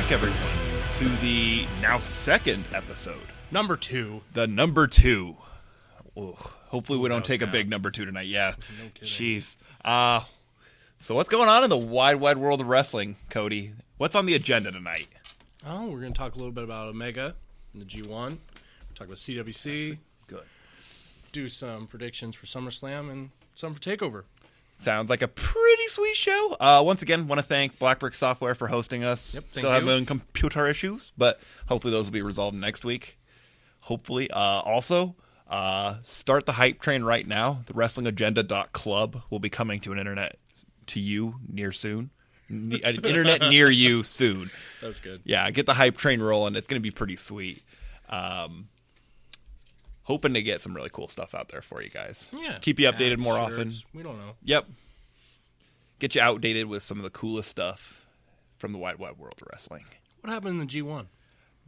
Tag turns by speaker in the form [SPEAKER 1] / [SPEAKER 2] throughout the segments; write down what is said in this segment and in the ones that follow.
[SPEAKER 1] back, everyone, to the now second episode.
[SPEAKER 2] Number 2.
[SPEAKER 1] The number 2. Ooh, hopefully we don't take a big number 2 tonight. Yeah.
[SPEAKER 2] No kidding.
[SPEAKER 1] Jeez. So what's going on in the wide world of wrestling, Cody? What's on the agenda tonight?
[SPEAKER 2] Oh, we're going to talk a little bit about Omega and the G1. We'll talk about CWC.
[SPEAKER 1] Good.
[SPEAKER 2] Do some predictions for SummerSlam and some for TakeOver.
[SPEAKER 1] Sounds like a pretty sweet show. Once again, want to thank Black Brick Software for hosting us.
[SPEAKER 2] Yep,
[SPEAKER 1] Still having computer issues, but hopefully those will be resolved next week. Hopefully. Also, start the hype train right now. The WrestlingAgenda.club will be coming to an internet to you near soon. An internet near you soon.
[SPEAKER 2] That was good.
[SPEAKER 1] Yeah, get the hype train rolling. It's going to be pretty sweet. Hoping to get some really cool stuff out there for you guys.
[SPEAKER 2] Yeah.
[SPEAKER 1] Keep you updated more often.
[SPEAKER 2] We don't know.
[SPEAKER 1] Yep. Get you outdated with some of the coolest stuff from the wide world of wrestling.
[SPEAKER 2] What happened in the G1?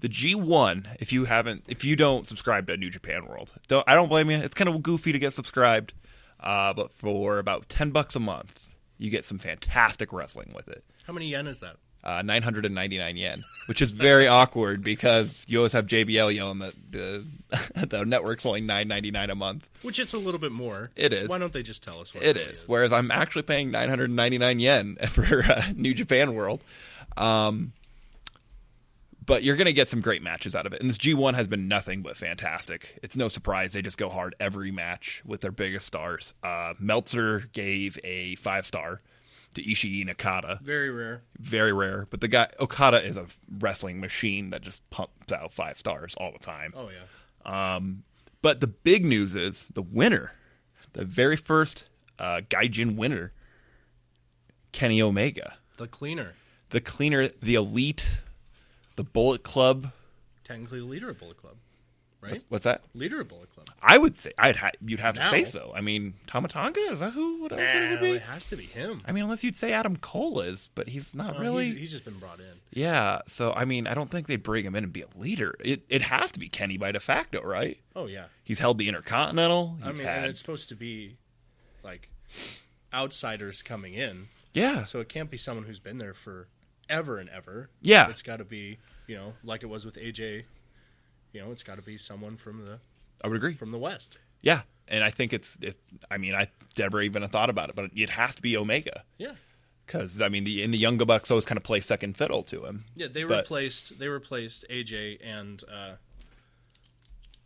[SPEAKER 1] The G1, if you don't subscribe to New Japan World, I don't blame you. It's kind of goofy to get subscribed, but for about $10 a month, you get some fantastic wrestling with it.
[SPEAKER 2] How many yen is that?
[SPEAKER 1] 999 yen, which is very awkward because you always have JBL yelling that the network's only $9.99 a month.
[SPEAKER 2] Which it's a little bit more.
[SPEAKER 1] It is.
[SPEAKER 2] Why don't they just tell us what
[SPEAKER 1] it is? Whereas I'm actually paying 999 yen for New Japan World. But you're going to get some great matches out of it. And this G1 has been nothing but fantastic. It's no surprise. They just go hard every match with their biggest stars. Meltzer gave a 5-star to Ishii and Okada.
[SPEAKER 2] Very rare.
[SPEAKER 1] Very rare. But the guy, Okada, is a wrestling machine that just pumps out 5 stars all the time.
[SPEAKER 2] Oh, yeah.
[SPEAKER 1] But the big news is the winner, the very first Gaijin winner, Kenny Omega.
[SPEAKER 2] The cleaner.
[SPEAKER 1] The elite, the Bullet Club.
[SPEAKER 2] Technically the leader of Bullet Club, right?
[SPEAKER 1] What's that?
[SPEAKER 2] Leader of Bullet Club.
[SPEAKER 1] I would say you'd have to
[SPEAKER 2] Now.
[SPEAKER 1] say so. I mean, Tamatanga, is that who? What else would it be?
[SPEAKER 2] It has to be him.
[SPEAKER 1] I mean, unless you'd say Adam Cole is, but he's not really.
[SPEAKER 2] He's just been brought in.
[SPEAKER 1] Yeah, so I mean, I don't think they'd bring him in and be a leader. It has to be Kenny by de facto, right?
[SPEAKER 2] Oh yeah.
[SPEAKER 1] He's held the Intercontinental.
[SPEAKER 2] And it's supposed to be like outsiders coming in.
[SPEAKER 1] Yeah.
[SPEAKER 2] So it can't be someone who's been there for ever and ever.
[SPEAKER 1] Yeah.
[SPEAKER 2] It's got to be, like it was with AJ. It's got to be someone
[SPEAKER 1] I would agree.
[SPEAKER 2] from the West.
[SPEAKER 1] Yeah, and I think I never even thought about it, but it has to be Omega.
[SPEAKER 2] Yeah.
[SPEAKER 1] Because in the Young Bucks always kind of play second fiddle to him.
[SPEAKER 2] Yeah, they replaced AJ and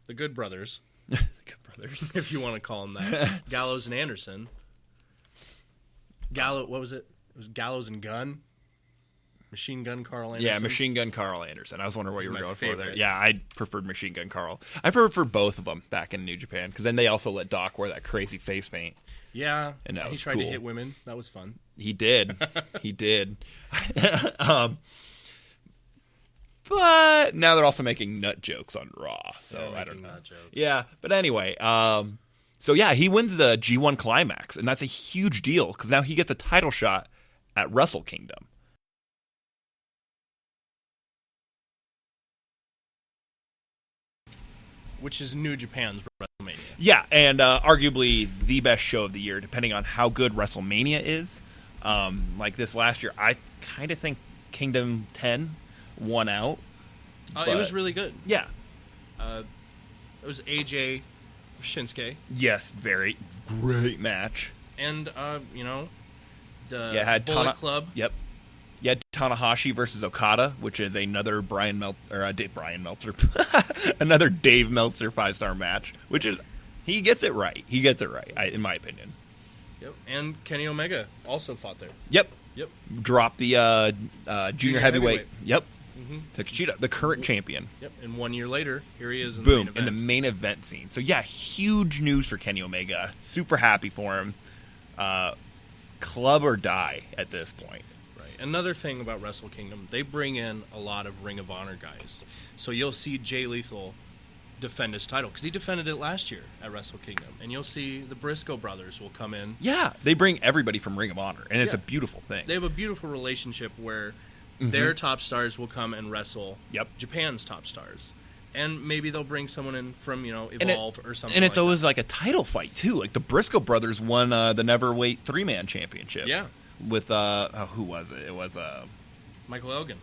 [SPEAKER 2] the Good Brothers.
[SPEAKER 1] Good Brothers,
[SPEAKER 2] if you want to call them that. Gallows and Anderson. What was it? It was Gallows and Gunn. Machine Gun Carl Anderson.
[SPEAKER 1] Yeah, Machine Gun Carl Anderson. I was wondering what you were going for there.
[SPEAKER 2] favorite.
[SPEAKER 1] Yeah, I preferred Machine Gun Carl. I preferred both of them back in New Japan because then they also let Doc wear that crazy face paint.
[SPEAKER 2] Yeah,
[SPEAKER 1] and that
[SPEAKER 2] he
[SPEAKER 1] was
[SPEAKER 2] tried
[SPEAKER 1] cool.
[SPEAKER 2] to hit women. That was fun.
[SPEAKER 1] He did. He did. But now they're also making nut jokes on Raw, so I don't know.
[SPEAKER 2] Nut jokes.
[SPEAKER 1] Yeah, but anyway, so yeah, he wins the G1 Climax, and that's a huge deal because now he gets a title shot at Wrestle Kingdom.
[SPEAKER 2] Which is New Japan's WrestleMania.
[SPEAKER 1] Yeah, and arguably the best show of the year, depending on how good WrestleMania is. Like this last year, I kind of think Kingdom 10 won out.
[SPEAKER 2] It was really good.
[SPEAKER 1] Yeah.
[SPEAKER 2] It was AJ Shinsuke.
[SPEAKER 1] Yes, very great match.
[SPEAKER 2] And, the
[SPEAKER 1] had
[SPEAKER 2] Bullet Club.
[SPEAKER 1] Yep. You had Tanahashi versus Okada, which is another Brian Meltzer, another Dave Meltzer 5-star match, which is, he gets it right. He gets it right, in my opinion.
[SPEAKER 2] Yep. And Kenny Omega also fought there.
[SPEAKER 1] Yep.
[SPEAKER 2] Yep.
[SPEAKER 1] Dropped the junior heavyweight. Yep.
[SPEAKER 2] Mm-hmm.
[SPEAKER 1] Takeshita, the current champion.
[SPEAKER 2] Yep. And 1 year later, here he is in
[SPEAKER 1] Boom,
[SPEAKER 2] the main event.
[SPEAKER 1] in the main event scene. So yeah, huge news for Kenny Omega. Super happy for him. Club or die at this point.
[SPEAKER 2] Another thing about Wrestle Kingdom, they bring in a lot of Ring of Honor guys. So you'll see Jay Lethal defend his title, because he defended it last year at Wrestle Kingdom. And you'll see the Briscoe brothers will come in.
[SPEAKER 1] Yeah, they bring everybody from Ring of Honor, and it's a beautiful thing.
[SPEAKER 2] They have a beautiful relationship where their top stars will come and wrestle Japan's top stars. And maybe they'll bring someone in from, Evolve or something.
[SPEAKER 1] And it's always like a title fight, too. Like the Briscoe brothers won the Neverweight 3-man championship.
[SPEAKER 2] Yeah.
[SPEAKER 1] With, who was it? It was,
[SPEAKER 2] Michael Elgin.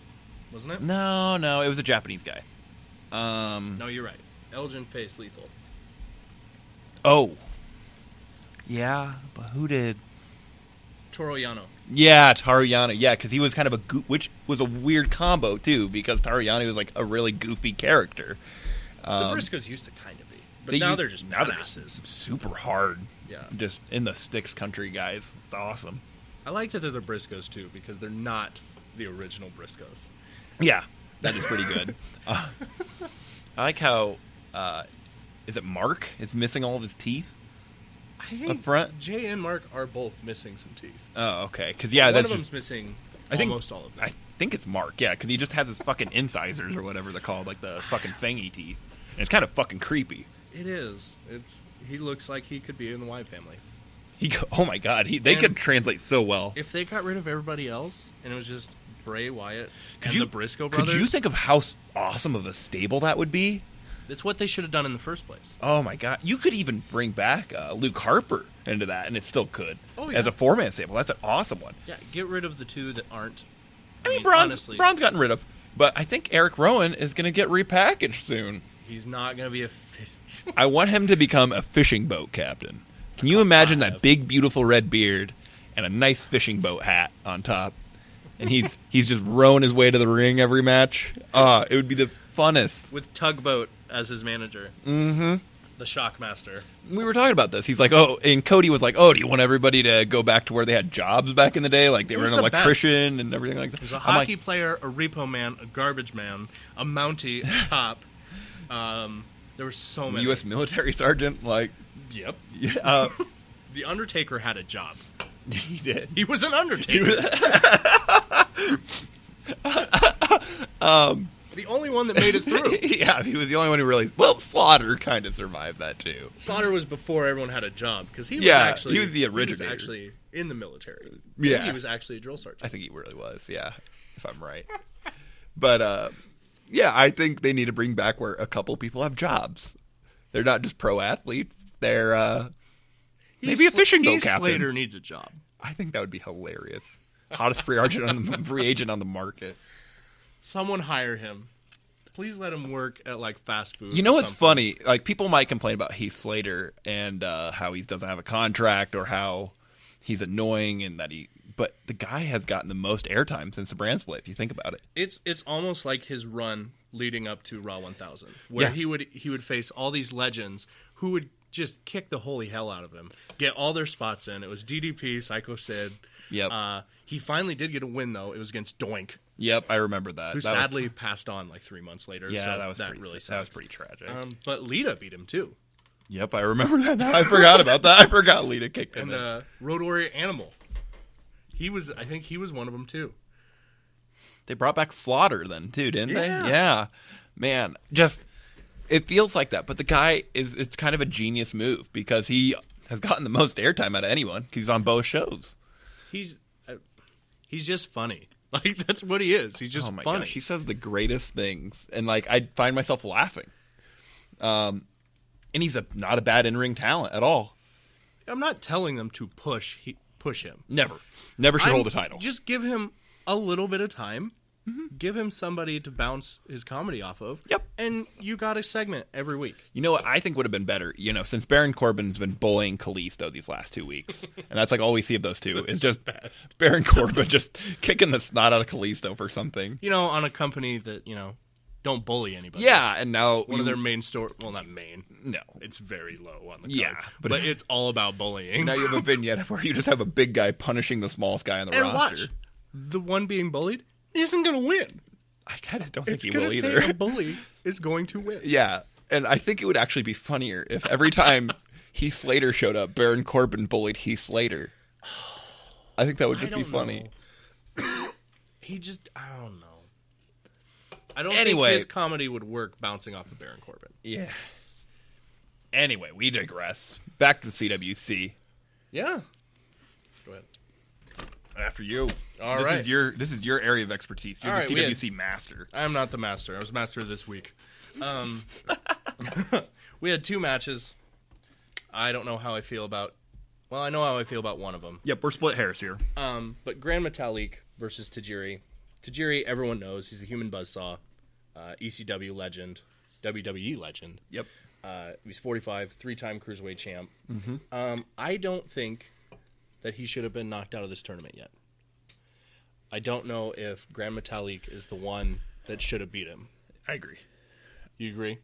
[SPEAKER 2] wasn't it?
[SPEAKER 1] No, it was a Japanese guy.
[SPEAKER 2] No, you're right. Elgin faced Lethal.
[SPEAKER 1] Oh. Yeah, but who did?
[SPEAKER 2] Toru Yano.
[SPEAKER 1] Yeah, Toru Yano. Yeah, because he was kind of which was a weird combo, too, because Toru Yano was like a really goofy character.
[SPEAKER 2] The Briscoes used to kind of be. But now they're just badasses.
[SPEAKER 1] Super hard.
[SPEAKER 2] Yeah.
[SPEAKER 1] Just in the sticks country guys. It's awesome.
[SPEAKER 2] I like that they're the Briscoes, too, because they're not the original Briscoes.
[SPEAKER 1] Yeah, that is pretty good. I like how, is it Mark is missing all of his teeth?
[SPEAKER 2] I think
[SPEAKER 1] up front?
[SPEAKER 2] Jay and Mark are both missing some teeth.
[SPEAKER 1] Oh, okay. Because, yeah,
[SPEAKER 2] One of them's missing almost all of them.
[SPEAKER 1] I think it's Mark, yeah, because he just has his fucking incisors or whatever they're called, like the fucking fangy teeth. And it's kind of fucking creepy.
[SPEAKER 2] It is. He looks like he could be in the Wyatt family.
[SPEAKER 1] Oh my god, they could translate so well.
[SPEAKER 2] If they got rid of everybody else and it was just Bray Wyatt the Briscoe brothers,
[SPEAKER 1] could you think of how awesome of a stable that would be?
[SPEAKER 2] It's what they should have done in the first place.
[SPEAKER 1] Oh my god, you could even bring back Luke Harper into that, and it still could.
[SPEAKER 2] Oh yeah,
[SPEAKER 1] as a 4-man stable, that's an awesome one.
[SPEAKER 2] Yeah, get rid of the two that aren't.
[SPEAKER 1] I mean, Braun's gotten rid of, but I think Eric Rowan is going to get repackaged soon.
[SPEAKER 2] He's not going to be a fish.
[SPEAKER 1] I want him to become a fishing boat captain. Can you imagine that big, beautiful red beard and a nice fishing boat hat on top? And he's just rowing his way to the ring every match. It would be the funnest.
[SPEAKER 2] With Tugboat as his manager.
[SPEAKER 1] Mm-hmm.
[SPEAKER 2] The Shockmaster.
[SPEAKER 1] We were talking about this. He's like, and Cody was like, do you want everybody to go back to where they had jobs back in the day? Like they were an electrician and everything like that.
[SPEAKER 2] There's a hockey player, a repo man, a garbage man, a mountie, a cop. There were so many.
[SPEAKER 1] U.S. military sergeant, like.
[SPEAKER 2] Yep.
[SPEAKER 1] Yeah.
[SPEAKER 2] The Undertaker had a job.
[SPEAKER 1] He did.
[SPEAKER 2] He was an Undertaker. The only one that made it through.
[SPEAKER 1] Yeah, he was the only one who really. Well, Slaughter kind of survived that too.
[SPEAKER 2] Slaughter was before everyone had a job because he was
[SPEAKER 1] he was the originator.
[SPEAKER 2] He was actually in the military.
[SPEAKER 1] Yeah,
[SPEAKER 2] he was actually a drill sergeant.
[SPEAKER 1] I think he really was. Yeah, if I'm right. But yeah, I think they need to bring back where a couple people have jobs. They're not just pro athletes. They're maybe a fishing boat captain.
[SPEAKER 2] Slater needs a job.
[SPEAKER 1] I think that would be hilarious. Hottest free agent on the market.
[SPEAKER 2] Someone hire him. Please let him work at like fast food.
[SPEAKER 1] You know what's funny? Like people might complain about Heath Slater and how he doesn't have a contract or how he's annoying and that but the guy has gotten the most airtime since the brand split. If you think about it,
[SPEAKER 2] it's almost like his run leading up to Raw 1000, where he would face all these legends who would just kick the holy hell out of him, get all their spots in. It was DDP, Psycho Sid.
[SPEAKER 1] Yep.
[SPEAKER 2] He finally did get a win though. It was against Doink.
[SPEAKER 1] Yep, I remember that.
[SPEAKER 2] Who sadly passed on like 3 months later.
[SPEAKER 1] Yeah,
[SPEAKER 2] so
[SPEAKER 1] that was
[SPEAKER 2] really
[SPEAKER 1] that was pretty tragic.
[SPEAKER 2] But Lita beat him too.
[SPEAKER 1] Yep, I remember that now. I forgot about that. I forgot Lita kicked him.
[SPEAKER 2] And Road Warrior Animal. I think he was one of them too.
[SPEAKER 1] They brought back Slaughter then too, didn't they?
[SPEAKER 2] Yeah.
[SPEAKER 1] Yeah. Man, just it feels like that. But the guy it's kind of a genius move because he has gotten the most airtime out of anyone because he's on both shows.
[SPEAKER 2] He's just funny. Like that's what he is. He's just funny.
[SPEAKER 1] Gosh, he says the greatest things, and like I find myself laughing. And he's not a bad in-ring talent at all.
[SPEAKER 2] I'm not telling them to push him.
[SPEAKER 1] Never should hold a title.
[SPEAKER 2] Just give him a little bit of time. Mm-hmm. Give him somebody to bounce his comedy off of.
[SPEAKER 1] Yep.
[SPEAKER 2] And you got a segment every week.
[SPEAKER 1] You know what I think would have been better? Since Baron Corbin's been bullying Kalisto these last 2 weeks, and that's like all we see of those two is just Baron Corbin just kicking the snot out of Kalisto for something.
[SPEAKER 2] On a company that don't bully anybody.
[SPEAKER 1] Yeah, and now
[SPEAKER 2] one of their main store. Well, not main.
[SPEAKER 1] No,
[SPEAKER 2] it's very low on the card.
[SPEAKER 1] Yeah,
[SPEAKER 2] but it's all about bullying.
[SPEAKER 1] Now you have a vignette where you just have a big guy punishing the smallest guy on the roster.
[SPEAKER 2] Watch, the one being bullied isn't going to win.
[SPEAKER 1] I kind of don't think he
[SPEAKER 2] will
[SPEAKER 1] either.
[SPEAKER 2] Say a bully is going to win.
[SPEAKER 1] Yeah, and I think it would actually be funnier if every time Heath Slater showed up, Baron Corbin bullied Heath Slater. I think that would just be funny.
[SPEAKER 2] I don't know. I don't think his comedy would work bouncing off of Baron Corbin.
[SPEAKER 1] Yeah. Anyway, we digress. Back to the CWC.
[SPEAKER 2] Yeah. Go ahead.
[SPEAKER 1] After you.
[SPEAKER 2] All right.
[SPEAKER 1] This is your area of expertise. You're the CWC master.
[SPEAKER 2] I'm not the master. I was master this week. We had 2 matches. I don't know how I feel about... Well, I know how I feel about one of them.
[SPEAKER 1] Yep, we're split hairs here.
[SPEAKER 2] But Grand Metalik versus Tajiri. Tajiri, everyone knows. He's the human buzzsaw, ECW legend, WWE legend.
[SPEAKER 1] Yep.
[SPEAKER 2] He's 45, 3-time Cruiserweight champ. Mm-hmm. I don't think that he should have been knocked out of this tournament yet. I don't know if Grand Metalik is the one that should have beat him.
[SPEAKER 1] I agree.
[SPEAKER 2] You agree?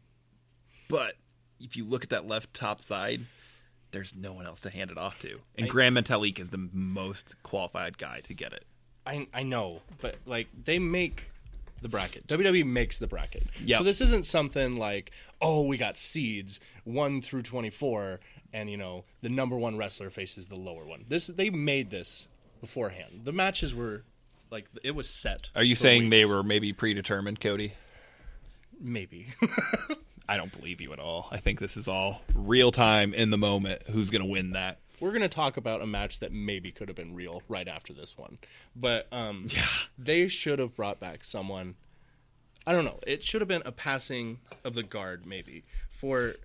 [SPEAKER 1] But if you look at that left top side, there's no one else to hand it off to. And Grand Metalik is the most qualified guy to get it.
[SPEAKER 2] I know, but like they make the bracket. WWE makes the bracket.
[SPEAKER 1] Yep.
[SPEAKER 2] So this isn't something like, oh, we got seeds 1 through 24, and the number 1 wrestler faces the lower one. They made this beforehand. The matches were like it was set.
[SPEAKER 1] Are you saying they were maybe predetermined, Cody?
[SPEAKER 2] Maybe.
[SPEAKER 1] I don't believe you at all. I think this is all real time in the moment. Who's going to win that?
[SPEAKER 2] We're going to talk about a match that maybe could have been real right after this one. But they should have brought back someone. I don't know. It should have been a passing of the guard maybe. For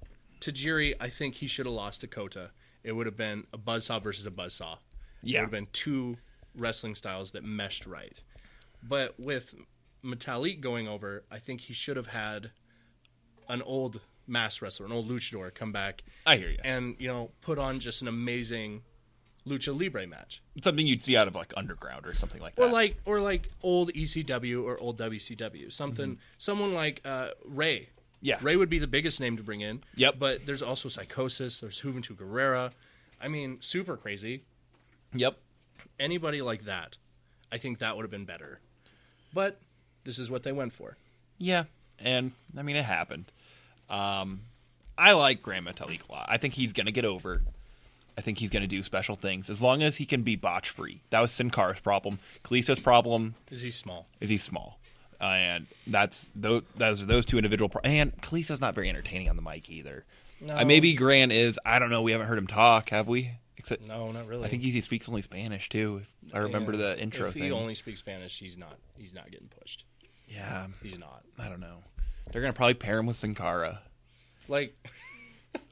[SPEAKER 2] Tajiri, I think he should have lost to Kota. It would have been a buzzsaw versus a buzzsaw.
[SPEAKER 1] Yeah.
[SPEAKER 2] It would have been 2 wrestling styles that meshed right. But with Metalik going over, I think he should have had an old mass wrestler, an old luchador, come back.
[SPEAKER 1] I hear you.
[SPEAKER 2] And, put on just an amazing lucha libre match.
[SPEAKER 1] Something you'd see out of like Underground or something like that.
[SPEAKER 2] Or like old ECW or old WCW. Someone like Ray.
[SPEAKER 1] Yeah.
[SPEAKER 2] Ray would be the biggest name to bring in.
[SPEAKER 1] Yep.
[SPEAKER 2] But there's also Psychosis, there's Juventud Guerrera. I mean, super crazy.
[SPEAKER 1] Yep.
[SPEAKER 2] Anybody like that, I think that would have been better. But this is what they went for.
[SPEAKER 1] Yeah. And I mean, it happened. I like Grand Metalik a lot. I think he's going to get over. I think he's going to do special things as long as he can be botch free. That was Sin Cara's problem. Kalisto's problem
[SPEAKER 2] is he's small.
[SPEAKER 1] And that's those two individual. And Kalisto's not very entertaining on the mic either.
[SPEAKER 2] No.
[SPEAKER 1] Maybe Gran is. I don't know. We haven't heard him talk, have we?
[SPEAKER 2] No, not really.
[SPEAKER 1] I think he speaks only Spanish too. If I remember the intro thing.
[SPEAKER 2] If he only speaks Spanish, he's not getting pushed.
[SPEAKER 1] Yeah,
[SPEAKER 2] he's not.
[SPEAKER 1] I don't know. They're gonna probably pair him with Sin Cara.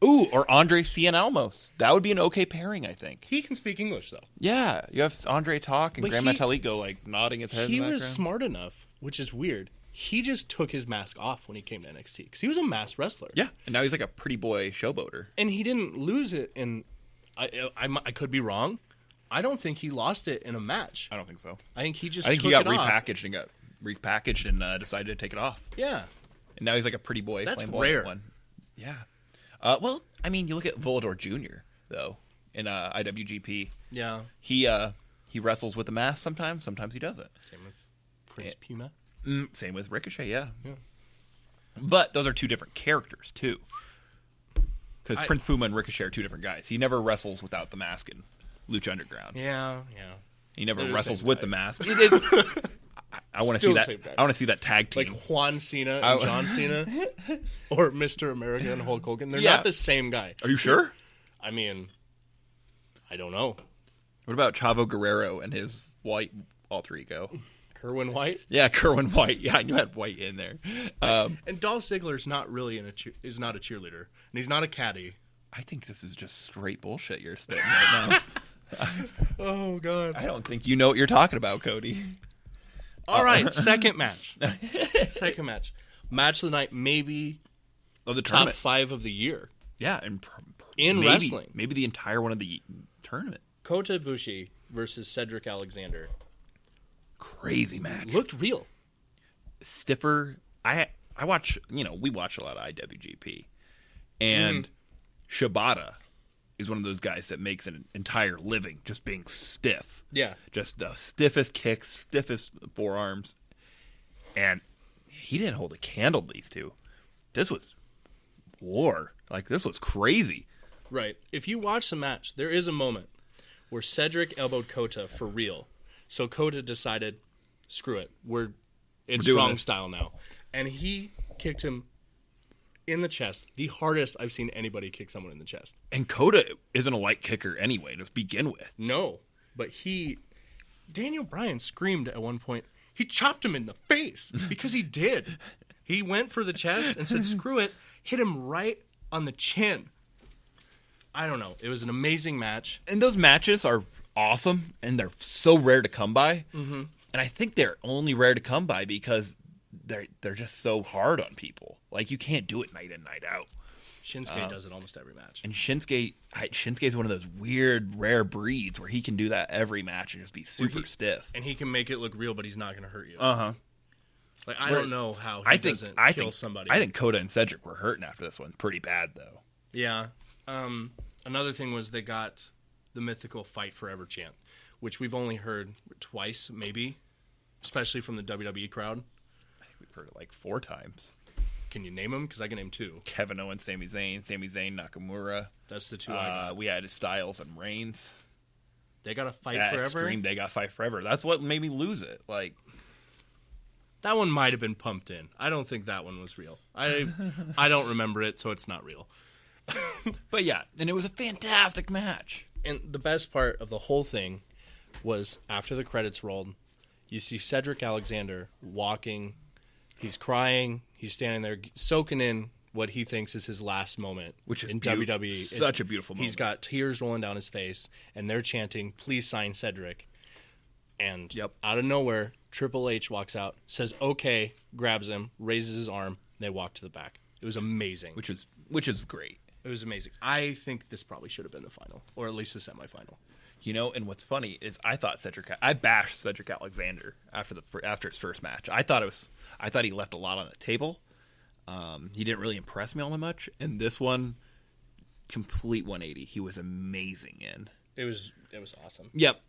[SPEAKER 2] Ooh,
[SPEAKER 1] or Andre Cien Almos. That would be an okay pairing, I think.
[SPEAKER 2] He can speak English though.
[SPEAKER 1] Yeah, you have Andre talk and Grand Metalik go like nodding his head.
[SPEAKER 2] He was smart enough, which is weird. He just took his mask off when he came to NXT because he was a masked wrestler.
[SPEAKER 1] Yeah, and now he's like a pretty boy showboater.
[SPEAKER 2] And he didn't lose it in. I could be wrong. I don't think he lost it in a match.
[SPEAKER 1] I don't think so.
[SPEAKER 2] I think he just.
[SPEAKER 1] I think
[SPEAKER 2] took
[SPEAKER 1] he got
[SPEAKER 2] it
[SPEAKER 1] repackaged and decided to take it off.
[SPEAKER 2] Yeah.
[SPEAKER 1] And now he's like a pretty boy.
[SPEAKER 2] That's
[SPEAKER 1] flamboyant
[SPEAKER 2] rare.
[SPEAKER 1] One. Yeah. Well, I mean, you look at Volador Jr. though in IWGP.
[SPEAKER 2] Yeah.
[SPEAKER 1] He wrestles with the mask sometimes. Sometimes he doesn't.
[SPEAKER 2] Same with Prince Puma.
[SPEAKER 1] Same with Ricochet. Yeah. But those are two different characters too. Because Prince Puma and Ricochet are two different guys. He never wrestles without the mask in Lucha Underground.
[SPEAKER 2] Yeah.
[SPEAKER 1] He never wrestles with the mask. I want to see that. I want to see that tag team,
[SPEAKER 2] like Juan Cena and John Cena, or Mr. America and Hulk Hogan. They're not the same guy.
[SPEAKER 1] Are you sure?
[SPEAKER 2] I mean, I don't know.
[SPEAKER 1] What about Chavo Guerrero and his white alter ego?
[SPEAKER 2] Kerwin White?
[SPEAKER 1] Yeah, Kerwin White. Yeah, I knew I had White in there.
[SPEAKER 2] And Dolph Ziggler's not really is not a cheerleader, and he's not a caddy.
[SPEAKER 1] I think this is just straight bullshit you're spitting right now.
[SPEAKER 2] Oh God!
[SPEAKER 1] I don't think you know what you're talking about, Cody.
[SPEAKER 2] All right, second match. Match of the night, maybe
[SPEAKER 1] of the tournament.
[SPEAKER 2] Top 5 of the year.
[SPEAKER 1] Yeah, and
[SPEAKER 2] wrestling,
[SPEAKER 1] maybe the entire one of the tournament.
[SPEAKER 2] Kota Ibushi versus Cedric Alexander.
[SPEAKER 1] Crazy match.
[SPEAKER 2] Looked real.
[SPEAKER 1] Stiffer. I watch. We watch a lot of IWGP, and Shibata is one of those guys that makes an entire living just being stiff.
[SPEAKER 2] Yeah. Just
[SPEAKER 1] the stiffest kicks, stiffest forearms. And he didn't hold a candle to these two. This was war. Like, this was crazy.
[SPEAKER 2] Right. If you watch the match, there is a moment where Cedric elbowed Kota for real. So Kota decided, screw it. It's strong style now. And he kicked him in the chest, the hardest I've seen anybody kick someone in the chest.
[SPEAKER 1] And Kota isn't a light kicker anyway, to begin with.
[SPEAKER 2] No, but Daniel Bryan screamed at one point, he chopped him in the face, because he did. He went for the chest and said, screw it, hit him right on the chin. I don't know. It was an amazing match.
[SPEAKER 1] And those matches are awesome, and they're so rare to come by. Mm-hmm. And I think they're only rare to come by because they're just so hard on people. Like, you can't do it night in, night out.
[SPEAKER 2] Shinsuke does it almost every match.
[SPEAKER 1] And Shinsuke's one of those weird, rare breeds where he can do that every match and just be super stiff.
[SPEAKER 2] And he can make it look real, but he's not going to hurt you.
[SPEAKER 1] Uh-huh.
[SPEAKER 2] Like, I don't know how he doesn't kill somebody.
[SPEAKER 1] I think Kota and Cedric were hurting after this one pretty bad, though.
[SPEAKER 2] Yeah. Another thing was they got the mythical Fight Forever chant, which we've only heard twice, maybe, especially from the WWE crowd.
[SPEAKER 1] I think we've heard it like 4 times.
[SPEAKER 2] Can you name them? Because I can name 2.
[SPEAKER 1] Kevin Owens, Sami Zayn, Nakamura.
[SPEAKER 2] That's the 2 I got.
[SPEAKER 1] We had Styles and Reigns.
[SPEAKER 2] They got a Fight
[SPEAKER 1] At
[SPEAKER 2] Forever?
[SPEAKER 1] Extreme, they got Fight Forever. That's what made me lose it. Like,
[SPEAKER 2] that one might have been pumped in. I don't think that one was real. I don't remember it, so it's not real.
[SPEAKER 1] But yeah, and it was a fantastic match.
[SPEAKER 2] And the best part of the whole thing was after the credits rolled, you see Cedric Alexander walking. He's crying. He's standing there soaking in what he thinks is his last moment,
[SPEAKER 1] which is
[SPEAKER 2] in WWE.
[SPEAKER 1] Such a beautiful moment.
[SPEAKER 2] He's got tears rolling down his face, and they're chanting, "Please sign Cedric." And out of nowhere, Triple H walks out, says, "Okay," grabs him, raises his arm, and they walk to the back. It was amazing.
[SPEAKER 1] Which is great.
[SPEAKER 2] It was amazing. I think this probably should have been the final, or at least the semifinal.
[SPEAKER 1] You know, and what's funny is I bashed Cedric Alexander after his first match. I thought he left a lot on the table. He didn't really impress me all that much. And this one, complete 180. He was amazing in.
[SPEAKER 2] It was awesome.
[SPEAKER 1] Yep.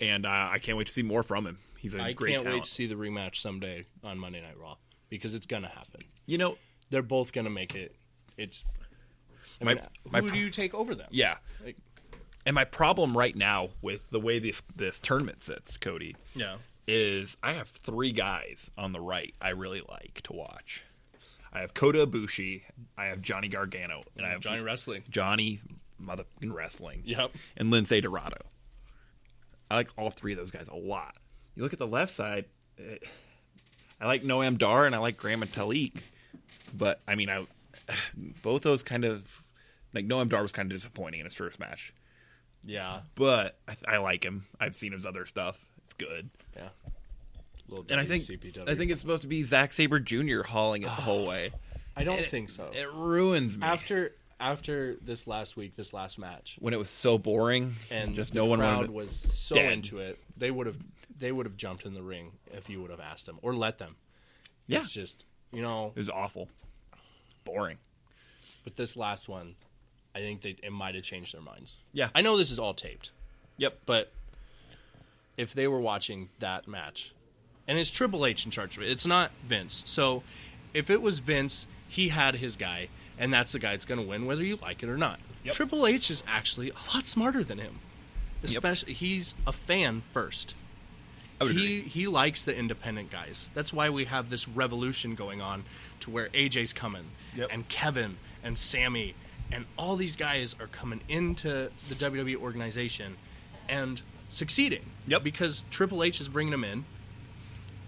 [SPEAKER 1] And I can't wait to see more from him. He's a great talent.
[SPEAKER 2] I can't wait to see the rematch someday on Monday Night Raw, because it's gonna happen.
[SPEAKER 1] You know,
[SPEAKER 2] they're both gonna make it. Who do you take over them?
[SPEAKER 1] Yeah. And my problem right now with the way this tournament sits, Cody, is I have 3 guys on the right I really like to watch. I have Kota Ibushi, I have Johnny Gargano, and I have
[SPEAKER 2] Johnny Wrestling.
[SPEAKER 1] Johnny motherfucking Wrestling.
[SPEAKER 2] Yep.
[SPEAKER 1] And Lince Dorado. I like all 3 of those guys a lot. You look at the left side, I like Noam Dar and I like Graham Metalik, but I mean, both those kind of, like, Noam Dar was kind of disappointing in his first match.
[SPEAKER 2] Yeah.
[SPEAKER 1] But I like him. I've seen his other stuff. It's good.
[SPEAKER 2] Yeah.
[SPEAKER 1] And I think it's supposed to be Zack Sabre Jr. hauling it the whole way.
[SPEAKER 2] I don't think so.
[SPEAKER 1] It ruins me.
[SPEAKER 2] After this last last match,
[SPEAKER 1] when it was so boring
[SPEAKER 2] and
[SPEAKER 1] just
[SPEAKER 2] the
[SPEAKER 1] no one
[SPEAKER 2] crowd was so
[SPEAKER 1] dead.
[SPEAKER 2] into it, they would have jumped in the ring if you would have asked them or let them.
[SPEAKER 1] Yeah.
[SPEAKER 2] It's just, you know,
[SPEAKER 1] it was awful. Boring.
[SPEAKER 2] But this last one, I think it might have changed their minds.
[SPEAKER 1] Yeah.
[SPEAKER 2] I know this is all taped.
[SPEAKER 1] Yep.
[SPEAKER 2] But if they were watching that match, and it's Triple H in charge of it, it's not Vince. So if it was Vince, he had his guy, and that's the guy that's going to win, whether you like it or not.
[SPEAKER 1] Yep.
[SPEAKER 2] Triple H is actually a lot smarter than him. Especially, he's a fan first. He likes the independent guys. That's why we have this revolution going on to where AJ's coming, and Kevin and Sammy and all these guys are coming into the WWE organization and succeeding.
[SPEAKER 1] Yep.
[SPEAKER 2] Because Triple H is bringing them in,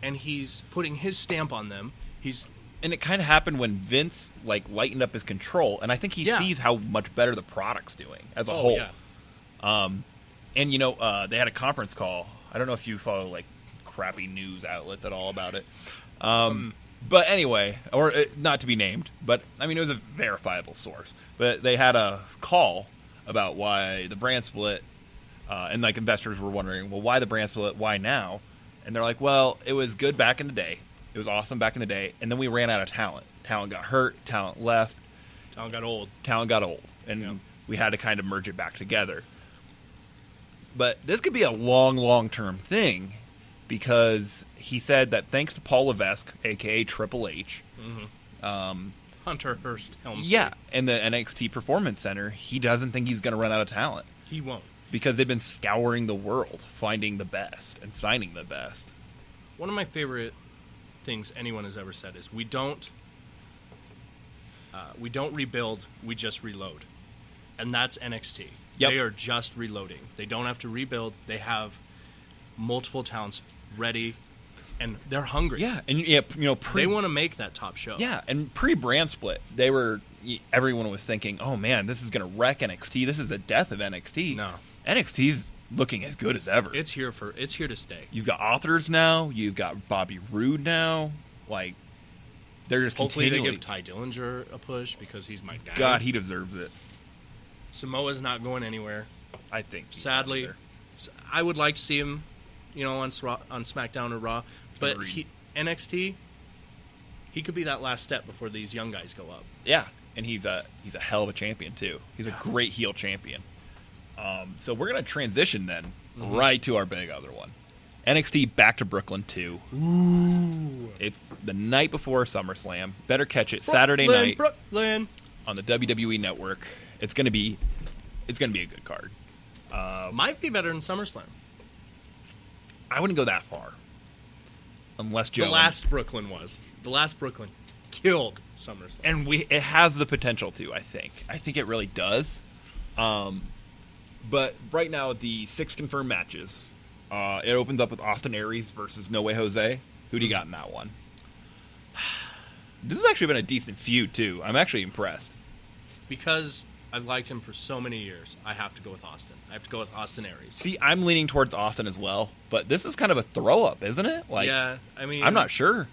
[SPEAKER 2] and he's putting his stamp on them.
[SPEAKER 1] And it kind of happened when Vince lightened up his control, and I think he sees how much better the product's doing as a whole.
[SPEAKER 2] Yeah.
[SPEAKER 1] And you know, they had a conference call. I don't know if you follow crappy news outlets at all about it. But anyway, or not to be named, but I mean, it was a verifiable source. But they had a call about why the brand split, and investors were wondering, well, why the brand split? Why now? And they're like, well, it was good back in the day. It was awesome back in the day, and then we ran out of talent. Talent got hurt. Talent left.
[SPEAKER 2] Talent got old.
[SPEAKER 1] And we had to kind of merge it back together. But this could be a long, long-term thing, because he said that thanks to Paul Levesque, a.k.a. Triple H,
[SPEAKER 2] Hunter Hearst Helmsley.
[SPEAKER 1] Yeah, and the NXT Performance Center, he doesn't think he's going to run out of talent.
[SPEAKER 2] He won't.
[SPEAKER 1] Because they've been scouring the world, finding the best, and signing the best.
[SPEAKER 2] One of my favorite things anyone has ever said is, we don't rebuild, we just reload. And that's NXT.
[SPEAKER 1] Yep.
[SPEAKER 2] They are just reloading. They don't have to rebuild. They have multiple talents ready, and they're hungry.
[SPEAKER 1] Yeah, and
[SPEAKER 2] they want to make that top show.
[SPEAKER 1] Yeah, and pre-brand split, everyone was thinking, "Oh man, this is going to wreck NXT. This is the death of NXT."
[SPEAKER 2] No,
[SPEAKER 1] NXT's looking as good as ever.
[SPEAKER 2] It's here to stay.
[SPEAKER 1] You've got authors now. You've got Bobby Roode now. Like, they're just
[SPEAKER 2] Hopefully
[SPEAKER 1] continually...
[SPEAKER 2] they give Ty Dillinger a push because he's my guy.
[SPEAKER 1] God, he deserves it.
[SPEAKER 2] Samoa's not going anywhere.
[SPEAKER 1] I think.
[SPEAKER 2] Sadly, I would like to see him, on SmackDown or Raw, but NXT, he could be that last step before these young guys go up.
[SPEAKER 1] Yeah, and he's a hell of a champion too. He's a great heel champion. So we're gonna transition then right to our big other one, NXT Back to Brooklyn 2.
[SPEAKER 2] Ooh,
[SPEAKER 1] it's the night before SummerSlam. Better catch it Saturday night
[SPEAKER 2] Brooklyn
[SPEAKER 1] on the WWE Network. It's gonna be a good card.
[SPEAKER 2] Might be better than SummerSlam.
[SPEAKER 1] I wouldn't go that far, unless Joe.
[SPEAKER 2] The last Brooklyn killed SummerSlam,
[SPEAKER 1] and it has the potential to. I think it really does. But right now, the 6 confirmed matches. It opens up with Austin Aries versus No Way Jose. Who do you got in that one? This has actually been a decent feud too. I'm actually impressed.
[SPEAKER 2] Because I've liked him for so many years, I have to go with Austin. I have to go with Austin Aries.
[SPEAKER 1] See, I'm leaning towards Austin as well, but this is kind of a throw-up, isn't it? Like,
[SPEAKER 2] yeah, I mean...
[SPEAKER 1] I'm not sure.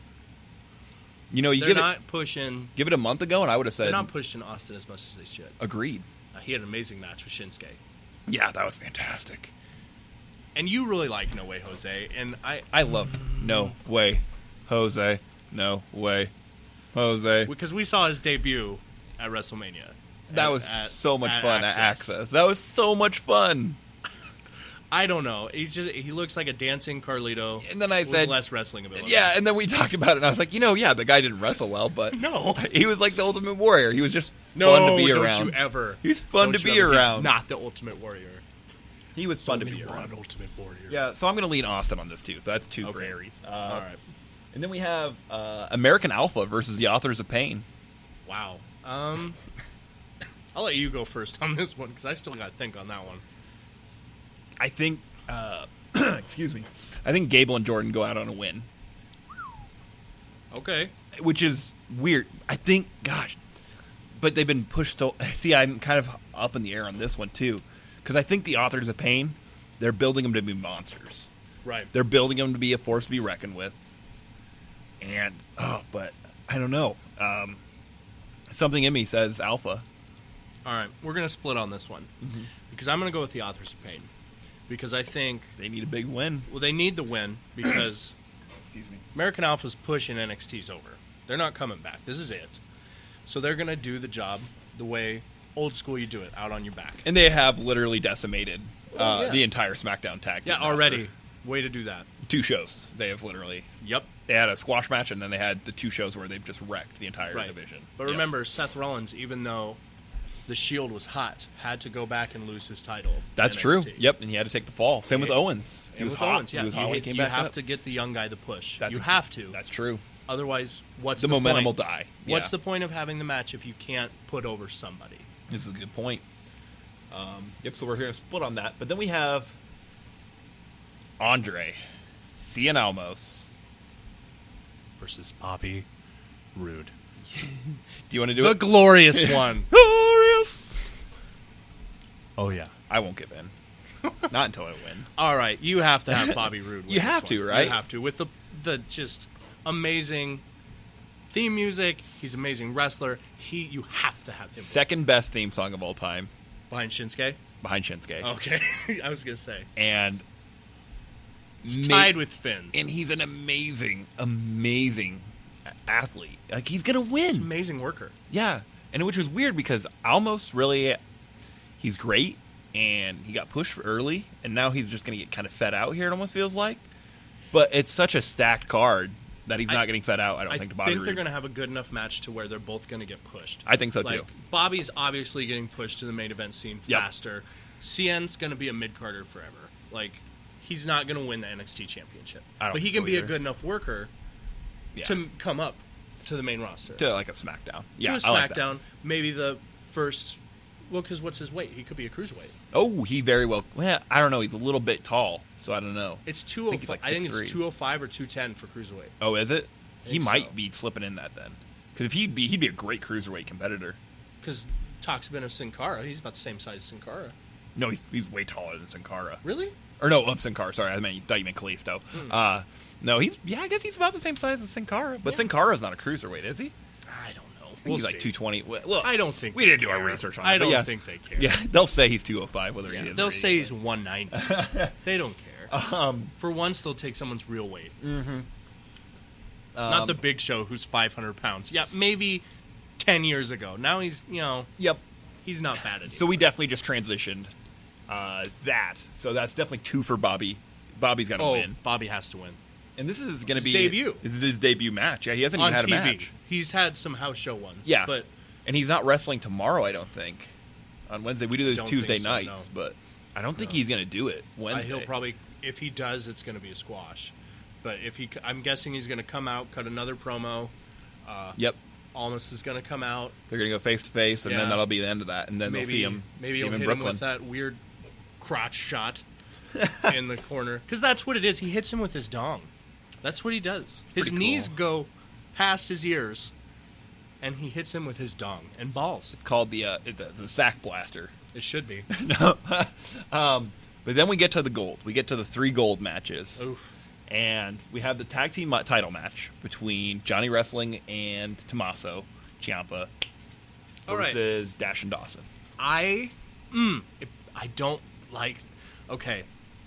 [SPEAKER 2] They're not pushing...
[SPEAKER 1] Give it a month ago, and I would have said...
[SPEAKER 2] They're not pushing Austin as much as they should.
[SPEAKER 1] Agreed.
[SPEAKER 2] He had an amazing match with Shinsuke.
[SPEAKER 1] Yeah, that was fantastic.
[SPEAKER 2] And you really like No Way Jose, and
[SPEAKER 1] I love No Way Jose. No Way Jose.
[SPEAKER 2] Because we saw his debut at WrestleMania.
[SPEAKER 1] That was so much fun at Access. That was so much fun.
[SPEAKER 2] I don't know. He looks like a dancing Carlito.
[SPEAKER 1] And then I said
[SPEAKER 2] less wrestling ability.
[SPEAKER 1] Yeah, and then we talked about it, and I was like, the guy didn't wrestle well, but
[SPEAKER 2] no,
[SPEAKER 1] he was like the Ultimate Warrior. He was just fun to be around.
[SPEAKER 2] Don't you ever?
[SPEAKER 1] He's fun to be around.
[SPEAKER 2] He's not the Ultimate Warrior.
[SPEAKER 1] He was fun to be around.
[SPEAKER 2] One Ultimate Warrior.
[SPEAKER 1] Yeah, so I'm going to lean Austin on this too. So that's 2 for Aries.
[SPEAKER 2] All right.
[SPEAKER 1] And then we have American Alpha versus the Authors of Pain.
[SPEAKER 2] Wow. I'll let you go first on this one because I still got to think on that one.
[SPEAKER 1] I think, excuse me, I think Gable and Jordan go out on a win.
[SPEAKER 2] Okay.
[SPEAKER 1] Which is weird. I think, gosh, but they've been pushed so... See, I'm kind of up in the air on this one too because I think the Authors of Pain, they're building them to be monsters.
[SPEAKER 2] Right.
[SPEAKER 1] They're building them to be a force to be reckoned with. And, but I don't know. Something in me says Alpha.
[SPEAKER 2] All right, we're going to split on this one because I'm going to go with the Authors of Pain because I think...
[SPEAKER 1] They need a big win.
[SPEAKER 2] Well, they need the win because
[SPEAKER 1] Excuse me.
[SPEAKER 2] American Alpha's push in NXT's over. They're not coming back. This is it. So they're going to do the job the way old school you do it, out on your back.
[SPEAKER 1] And they have literally decimated the entire SmackDown tag team.
[SPEAKER 2] Yeah, already. Way to do that.
[SPEAKER 1] 2 shows. They have literally...
[SPEAKER 2] Yep.
[SPEAKER 1] They had a squash match, and then they had the 2 shows where they've just wrecked the entire division.
[SPEAKER 2] But remember, Seth Rollins, even though the Shield was hot, had to go back and lose his title.
[SPEAKER 1] That's true. Yep, and he had to take the fall. Same with Owens. He was hot.
[SPEAKER 2] Yeah.
[SPEAKER 1] He was hot when he came
[SPEAKER 2] you
[SPEAKER 1] back
[SPEAKER 2] have
[SPEAKER 1] up.
[SPEAKER 2] to get the young guy the push.
[SPEAKER 1] You
[SPEAKER 2] have to.
[SPEAKER 1] That's true.
[SPEAKER 2] Otherwise, what's
[SPEAKER 1] the momentum will die.
[SPEAKER 2] What's the point of having the match if you can't put over somebody?
[SPEAKER 1] This is a good point. So we're going to split on that. But then we have Andre Cien Almos
[SPEAKER 2] versus Bobby Roode.
[SPEAKER 1] Do you want to do
[SPEAKER 2] the
[SPEAKER 1] it?
[SPEAKER 2] The glorious one.
[SPEAKER 1] Glorious!
[SPEAKER 2] Oh, yeah.
[SPEAKER 1] I won't give in. Not until I win.
[SPEAKER 2] All right. You have to have Bobby Roode win.
[SPEAKER 1] You have to, right?
[SPEAKER 2] You have to. With the just amazing theme music. He's an amazing wrestler. You have to have him.
[SPEAKER 1] Second best theme song of all time.
[SPEAKER 2] Behind Shinsuke?
[SPEAKER 1] Behind Shinsuke.
[SPEAKER 2] Okay. I was going to say.
[SPEAKER 1] And...
[SPEAKER 2] It's tied with Finn's.
[SPEAKER 1] And he's an amazing, amazing athlete. Like, he's going to win.
[SPEAKER 2] He's an amazing worker.
[SPEAKER 1] Yeah. And which is weird because Almos really... He's great, and he got pushed early, and now he's just going to get kind of fed out here, it almost feels like. But it's such a stacked card that he's not getting fed out, I don't think, to Bobby
[SPEAKER 2] I think they're
[SPEAKER 1] Roode.
[SPEAKER 2] going to have a good enough match to where they're both going to get pushed.
[SPEAKER 1] I think so, too.
[SPEAKER 2] Bobby's obviously getting pushed to the main event scene faster. Cien's going to be a mid-carder forever. He's not going to win the NXT championship. But he can be a good enough worker to come up to the main roster.
[SPEAKER 1] To, like, a SmackDown. Yeah,
[SPEAKER 2] to a SmackDown. Maybe the first... Well, because what's his weight? He could be a cruiserweight.
[SPEAKER 1] Oh, he very well... Well, I don't know. He's a little bit tall, so I don't know.
[SPEAKER 2] It's 205. I think it's 205 or 210 for cruiserweight.
[SPEAKER 1] Oh, is it? He might be slipping in that then. Because if he'd be a great cruiserweight competitor.
[SPEAKER 2] Because talks been of Sin Cara. He's about the same size as Sin Cara.
[SPEAKER 1] No, he's way taller than Sin Cara.
[SPEAKER 2] Really?
[SPEAKER 1] Or no, of Sin Cara. Sorry, thought you meant Kalisto. No, I guess he's about the same size as Sin Cara. But Sin Cara's not a cruiserweight, is he?
[SPEAKER 2] I don't know.
[SPEAKER 1] I think he's like 220. Well,
[SPEAKER 2] I don't think
[SPEAKER 1] we didn't do our research on it.
[SPEAKER 2] I don't think they care.
[SPEAKER 1] Yeah, they'll say he's 205, whether he is.
[SPEAKER 2] They'll say he's 190. They don't care. For once, they'll take someone's real weight. Mm-hmm. Not the Big Show, who's 500 pounds. Yeah, maybe 10 years ago. Now he's,
[SPEAKER 1] Yep.
[SPEAKER 2] He's not bad anymore.
[SPEAKER 1] So we definitely just transitioned that. So that's definitely 2 for Bobby. Bobby's got to win.
[SPEAKER 2] Bobby has to win.
[SPEAKER 1] And this is going to be
[SPEAKER 2] debut.
[SPEAKER 1] This is his debut match. Yeah, he hasn't even had
[SPEAKER 2] TV.
[SPEAKER 1] a match.
[SPEAKER 2] He's had some house show ones.
[SPEAKER 1] Yeah,
[SPEAKER 2] but
[SPEAKER 1] and he's not wrestling tomorrow. I don't think. On Wednesday, we do those Tuesday
[SPEAKER 2] so,
[SPEAKER 1] nights, but I don't think he's going to do it Wednesday.
[SPEAKER 2] He'll probably, if he does, it's going to be a squash. But I'm guessing he's going to come out, cut another promo.
[SPEAKER 1] Yep.
[SPEAKER 2] Almost is going to come out.
[SPEAKER 1] They're going to go face to face, and then that'll be the end of that. And then they'll see him.
[SPEAKER 2] Maybe he'll
[SPEAKER 1] in
[SPEAKER 2] hit
[SPEAKER 1] Brooklyn.
[SPEAKER 2] him with that weird crotch shot in the corner, because that's what it is. He hits him with his dong. That's what he does. His knees go past his ears, and he hits him with his dong and balls.
[SPEAKER 1] It's called the sack blaster.
[SPEAKER 2] It should be.
[SPEAKER 1] No. But then we get to the gold. We get to the 3 gold matches.
[SPEAKER 2] Oof.
[SPEAKER 1] And we have the tag team title match between Johnny Wrestling and Tommaso Ciampa versus Dash and Dawson.
[SPEAKER 2] I don't like... Okay,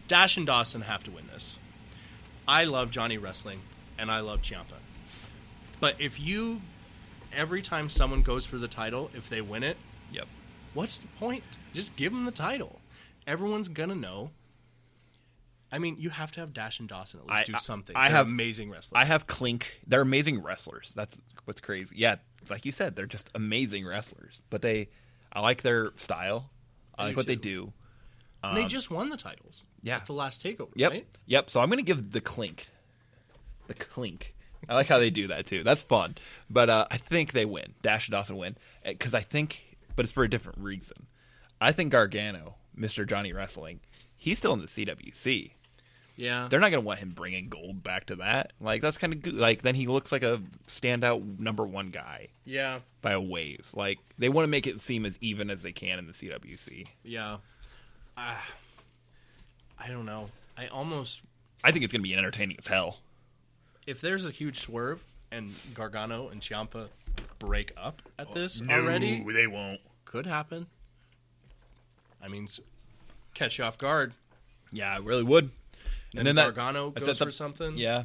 [SPEAKER 2] Dash and Dawson have to win this. I love Johnny Wrestling, and I love Ciampa. But if every time someone goes for the title, if they win it,
[SPEAKER 1] Yep.
[SPEAKER 2] What's the point? Just give them the title. Everyone's going to know. I mean, you have to have Dash and Dawson at least do something. They're amazing wrestlers.
[SPEAKER 1] I have Clink. They're amazing wrestlers. That's what's crazy. Yeah, like you said, they're just amazing wrestlers. But I like their style. I like what they do.
[SPEAKER 2] And they just won the titles.
[SPEAKER 1] Yeah.
[SPEAKER 2] At the last takeover,
[SPEAKER 1] Yep.
[SPEAKER 2] right?
[SPEAKER 1] Yep. So I'm going to give the Clink. The Clink. I like how they do that, too. That's fun. But I think they win. Dash and Dawson win. Because but it's for a different reason. I think Gargano, Mr. Johnny Wrestling, he's still in the CWC.
[SPEAKER 2] Yeah.
[SPEAKER 1] They're not going to want him bringing gold back to that. Like, that's kind of good. Like, then he looks like a standout #1 guy.
[SPEAKER 2] Yeah.
[SPEAKER 1] By a ways. Like, they want to make it seem as even as they can in the CWC.
[SPEAKER 2] Yeah. I don't know. I
[SPEAKER 1] think it's going to be entertaining as hell.
[SPEAKER 2] If there's a huge swerve and Gargano and Ciampa break up at this already...
[SPEAKER 1] No, they won't.
[SPEAKER 2] Could happen. I mean, catch you off guard.
[SPEAKER 1] Yeah, it really would.
[SPEAKER 2] And then Gargano goes for something.
[SPEAKER 1] Yeah.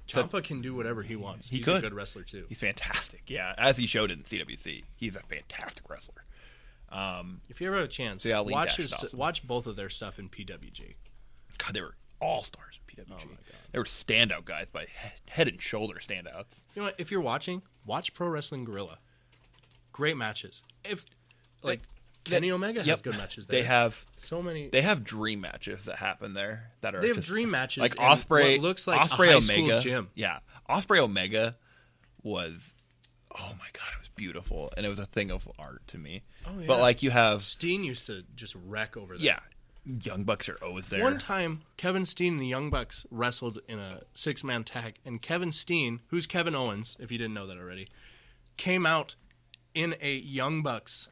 [SPEAKER 2] Ciampa can do whatever he wants. He's a good wrestler, too.
[SPEAKER 1] He's fantastic, yeah. As he showed in CWC, he's a fantastic wrestler.
[SPEAKER 2] If you ever have a chance, watch both of their stuff in PWG.
[SPEAKER 1] God, they were all-stars in PWG.
[SPEAKER 2] Oh, my God.
[SPEAKER 1] They were standout guys by head and shoulder standouts.
[SPEAKER 2] You know what? If you're watching, watch Pro Wrestling Guerrilla. Great matches. Kenny Omega has good matches there.
[SPEAKER 1] They have
[SPEAKER 2] so many.
[SPEAKER 1] They have dream matches that happen there that are
[SPEAKER 2] They have dream matches
[SPEAKER 1] like Osprey.
[SPEAKER 2] What looks like
[SPEAKER 1] Osprey
[SPEAKER 2] a high
[SPEAKER 1] Omega.
[SPEAKER 2] school gym.
[SPEAKER 1] Yeah, Osprey Omega was. Oh my God, it was beautiful, and it was a thing of art to me.
[SPEAKER 2] Oh yeah.
[SPEAKER 1] But like you have
[SPEAKER 2] Steen used to just wreck over there.
[SPEAKER 1] Yeah, Young Bucks are always there.
[SPEAKER 2] One time, Kevin Steen and the Young Bucks wrestled in a 6-man tag, and Kevin Steen, who's Kevin Owens, if you didn't know that already, came out in a Young Bucks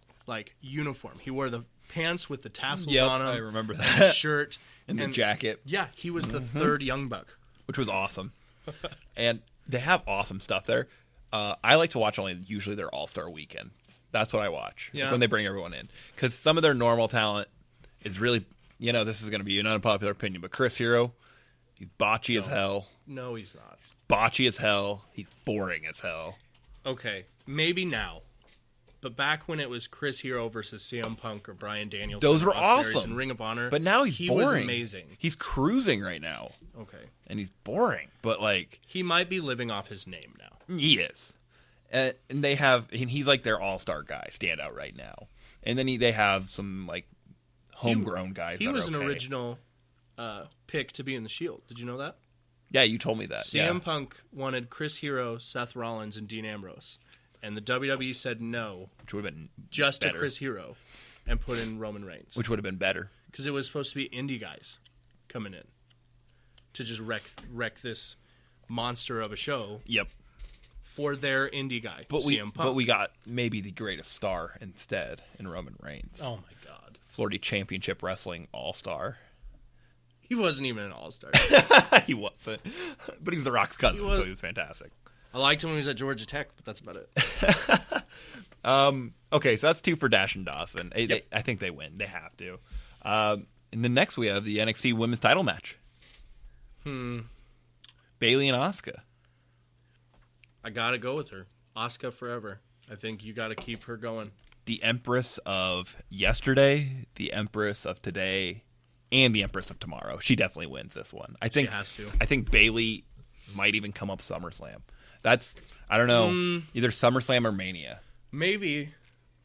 [SPEAKER 2] uniform. He wore the pants with the tassels on him.
[SPEAKER 1] I remember
[SPEAKER 2] and
[SPEAKER 1] that.
[SPEAKER 2] the shirt
[SPEAKER 1] and the jacket.
[SPEAKER 2] Yeah, he was the third Young Buck,
[SPEAKER 1] which was awesome. And they have awesome stuff there. I like to watch usually their All-Star weekends. That's what I watch when they bring everyone in, because some of their normal talent is really. This is going to be an unpopular opinion, but Chris Hero, he's botchy as hell.
[SPEAKER 2] No, he's not.
[SPEAKER 1] He's botchy as hell. He's boring as hell.
[SPEAKER 2] Okay, maybe now. But back when it was Chris Hero versus CM Punk or Bryan Danielson,
[SPEAKER 1] those were awesome.
[SPEAKER 2] In Ring of Honor.
[SPEAKER 1] But now he boring.
[SPEAKER 2] Was amazing.
[SPEAKER 1] He's cruising right now.
[SPEAKER 2] Okay.
[SPEAKER 1] And he's boring, but
[SPEAKER 2] he might be living off his name now.
[SPEAKER 1] He is. And he's like their all-star guy, standout right now. And then they have some homegrown guys.
[SPEAKER 2] He was an original pick to be in the Shield. Did you know that?
[SPEAKER 1] Yeah, you told me that.
[SPEAKER 2] CM Punk wanted Chris Hero, Seth Rollins, and Dean Ambrose. And the WWE said no.
[SPEAKER 1] Which would have been
[SPEAKER 2] just
[SPEAKER 1] better.
[SPEAKER 2] To Chris Hero and put in Roman Reigns.
[SPEAKER 1] Which would have been better.
[SPEAKER 2] Because it was supposed to be indie guys coming in to just wreck this monster of a show.
[SPEAKER 1] Yep.
[SPEAKER 2] For their indie guy,
[SPEAKER 1] CM
[SPEAKER 2] Punk.
[SPEAKER 1] But we got maybe the greatest star instead in Roman Reigns.
[SPEAKER 2] Oh, my God.
[SPEAKER 1] Florida Championship Wrestling All-Star.
[SPEAKER 2] He wasn't even an all-star.
[SPEAKER 1] He wasn't. But he was The Rock's cousin, so he was fantastic.
[SPEAKER 2] I liked him when he was at Georgia Tech, but that's about
[SPEAKER 1] it. Okay, so that's 2 for Dash and Dawson. I think they win. They have to. And then next we have the NXT Women's Title match. Bayley and Asuka.
[SPEAKER 2] I got to go with her. Asuka forever. I think you got to keep her going.
[SPEAKER 1] The Empress of yesterday, the Empress of today, and the Empress of tomorrow. She definitely wins this one. I think
[SPEAKER 2] she has to.
[SPEAKER 1] I think Bayley might even come up SummerSlam. That's, I don't know, either SummerSlam or Mania.
[SPEAKER 2] Maybe.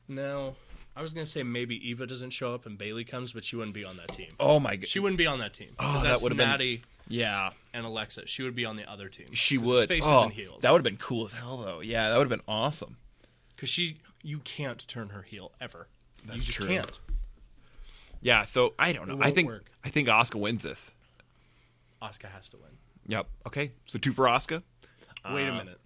[SPEAKER 2] No. I was going to say maybe Eva doesn't show up and Bayley comes, but she wouldn't be on that team.
[SPEAKER 1] Oh, my God.
[SPEAKER 2] She wouldn't be on that team.
[SPEAKER 1] Oh,
[SPEAKER 2] that
[SPEAKER 1] would have
[SPEAKER 2] Maddie
[SPEAKER 1] been...
[SPEAKER 2] and Alexa. She would be on the other team.
[SPEAKER 1] She would.
[SPEAKER 2] Faces and heels.
[SPEAKER 1] That would have been cool as hell, though. Yeah, that would have been awesome.
[SPEAKER 2] Because you can't turn her heel ever.
[SPEAKER 1] That's
[SPEAKER 2] you just
[SPEAKER 1] true.
[SPEAKER 2] can't.
[SPEAKER 1] Yeah, so I don't know. I think Asuka wins this.
[SPEAKER 2] Asuka has to win.
[SPEAKER 1] Yep. Okay, so 2 for Asuka.
[SPEAKER 2] Wait a minute.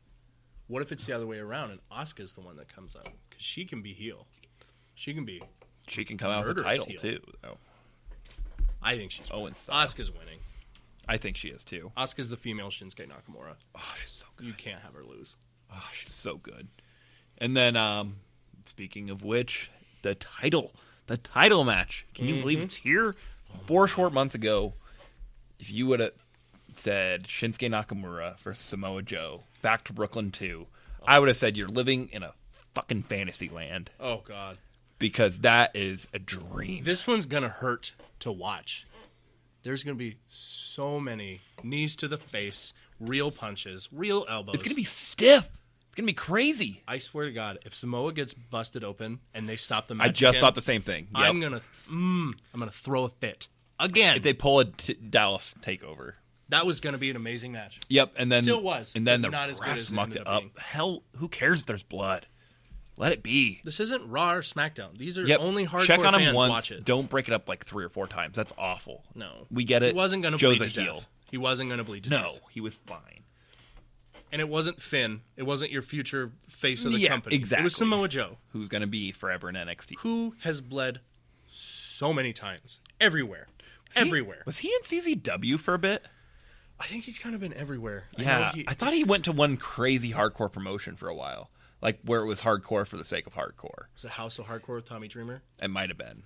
[SPEAKER 2] What if it's the other way around and Asuka's the one that comes out? Because she can be heel. She can
[SPEAKER 1] come out with the title,
[SPEAKER 2] heel.
[SPEAKER 1] too, though.
[SPEAKER 2] I think she's winning.
[SPEAKER 1] Style.
[SPEAKER 2] Asuka's winning.
[SPEAKER 1] I think she is, too.
[SPEAKER 2] Asuka's the female Shinsuke Nakamura.
[SPEAKER 1] Oh, she's so good.
[SPEAKER 2] You can't have her lose.
[SPEAKER 1] Oh, she's so good. And then, speaking of which, the title match. Can you believe it's here? 4 short months ago, if you would have said Shinsuke Nakamura versus Samoa Joe, back to Brooklyn 2, I would have said you're living in a fucking fantasy land.
[SPEAKER 2] Oh, God.
[SPEAKER 1] Because that is a dream.
[SPEAKER 2] This one's going to hurt to watch. There's going to be so many knees to the face, real punches, real elbows.
[SPEAKER 1] It's going to be stiff. It's going to be crazy.
[SPEAKER 2] I swear to God, if Samoa gets busted open and they stop the match
[SPEAKER 1] I just
[SPEAKER 2] again,
[SPEAKER 1] thought the same thing. Yep.
[SPEAKER 2] I'm gonna throw a fit again.
[SPEAKER 1] If they pull a Dallas takeover.
[SPEAKER 2] That was going to be an amazing match.
[SPEAKER 1] Yep, and then
[SPEAKER 2] still was,
[SPEAKER 1] and then
[SPEAKER 2] but
[SPEAKER 1] the
[SPEAKER 2] not as good
[SPEAKER 1] refs
[SPEAKER 2] as it
[SPEAKER 1] mucked
[SPEAKER 2] ended
[SPEAKER 1] it
[SPEAKER 2] up
[SPEAKER 1] up.
[SPEAKER 2] being.
[SPEAKER 1] Hell, who cares if there's blood? Let it be.
[SPEAKER 2] This isn't Raw or SmackDown. These are
[SPEAKER 1] Yep.
[SPEAKER 2] only hardcore
[SPEAKER 1] Check on him
[SPEAKER 2] fans
[SPEAKER 1] once.
[SPEAKER 2] watch it.
[SPEAKER 1] Don't break it up like 3 or 4 times. That's awful.
[SPEAKER 2] No,
[SPEAKER 1] we get it.
[SPEAKER 2] He wasn't going to
[SPEAKER 1] Joe's
[SPEAKER 2] bleed
[SPEAKER 1] a
[SPEAKER 2] to
[SPEAKER 1] heel.
[SPEAKER 2] death. He wasn't going to bleed to death.
[SPEAKER 1] No, he was fine.
[SPEAKER 2] And it wasn't Finn. It wasn't your future face of the
[SPEAKER 1] Yeah,
[SPEAKER 2] company.
[SPEAKER 1] exactly.
[SPEAKER 2] It was Samoa Joe,
[SPEAKER 1] Who's going to be forever in NXT?
[SPEAKER 2] who has bled so many times, everywhere, everywhere.
[SPEAKER 1] Was he in CZW for a bit?
[SPEAKER 2] I think he's kind of been everywhere.
[SPEAKER 1] Yeah, I thought he went to one crazy hardcore promotion for a while, like where it was hardcore for the sake of hardcore.
[SPEAKER 2] Was it House of Hardcore with Tommy Dreamer?
[SPEAKER 1] It might have been.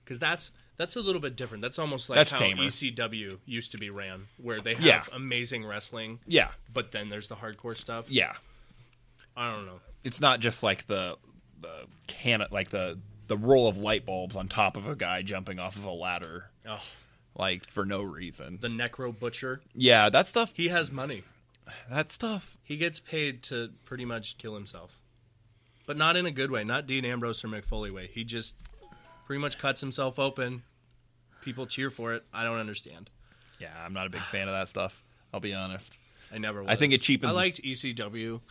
[SPEAKER 2] Because that's a little bit different. That's almost like
[SPEAKER 1] That's
[SPEAKER 2] how
[SPEAKER 1] tamer.
[SPEAKER 2] ECW used to be ran, where they have
[SPEAKER 1] Yeah.
[SPEAKER 2] amazing wrestling,
[SPEAKER 1] Yeah,
[SPEAKER 2] but then there's the hardcore stuff.
[SPEAKER 1] yeah.
[SPEAKER 2] I don't know.
[SPEAKER 1] It's not just like the roll of light bulbs on top of a guy jumping off of a ladder,
[SPEAKER 2] Oh,
[SPEAKER 1] like for no reason.
[SPEAKER 2] the Necro Butcher.
[SPEAKER 1] Yeah, that stuff.
[SPEAKER 2] He has money.
[SPEAKER 1] That stuff.
[SPEAKER 2] He gets paid to pretty much kill himself. But not in a good way. Not Dean Ambrose or Mick Foley way. He just pretty much cuts himself open. People cheer for it. I don't understand.
[SPEAKER 1] Yeah, I'm not a big fan of that stuff. I'll be honest.
[SPEAKER 2] I never was.
[SPEAKER 1] I think it cheapens.
[SPEAKER 2] I liked ECW,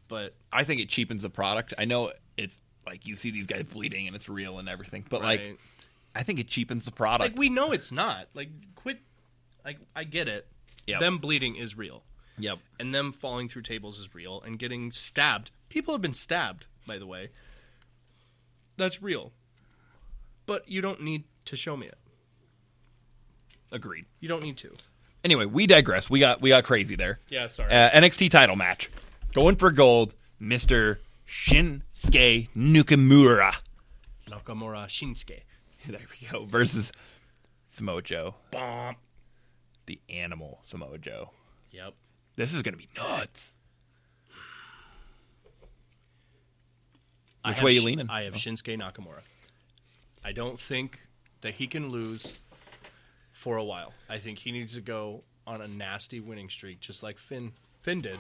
[SPEAKER 2] but
[SPEAKER 1] I think it cheapens the product. I know it's like you see these guys bleeding and it's real and everything, but like
[SPEAKER 2] right.
[SPEAKER 1] I think it cheapens the product.
[SPEAKER 2] Like, we know it's not. Like, quit. Like, I get it.
[SPEAKER 1] Yep.
[SPEAKER 2] Them bleeding is real.
[SPEAKER 1] Yep.
[SPEAKER 2] And them falling through tables is real. And getting stabbed. People have been stabbed, by the way. That's real. But you don't need to show me it.
[SPEAKER 1] Agreed.
[SPEAKER 2] You don't need to.
[SPEAKER 1] Anyway, we digress. We got crazy there.
[SPEAKER 2] Yeah, sorry.
[SPEAKER 1] NXT title match. Going for gold, Mr. Shinsuke Nakamura.
[SPEAKER 2] Nakamura Shinsuke.
[SPEAKER 1] There we go. Versus Samoa Joe.
[SPEAKER 2] Bomb.
[SPEAKER 1] The animal Samoa Joe.
[SPEAKER 2] Yep.
[SPEAKER 1] This is going to be nuts. Which way you leaning?
[SPEAKER 2] I have Shinsuke Nakamura. I don't think that he can lose for a while. I think he needs to go on a nasty winning streak, just like Finn did.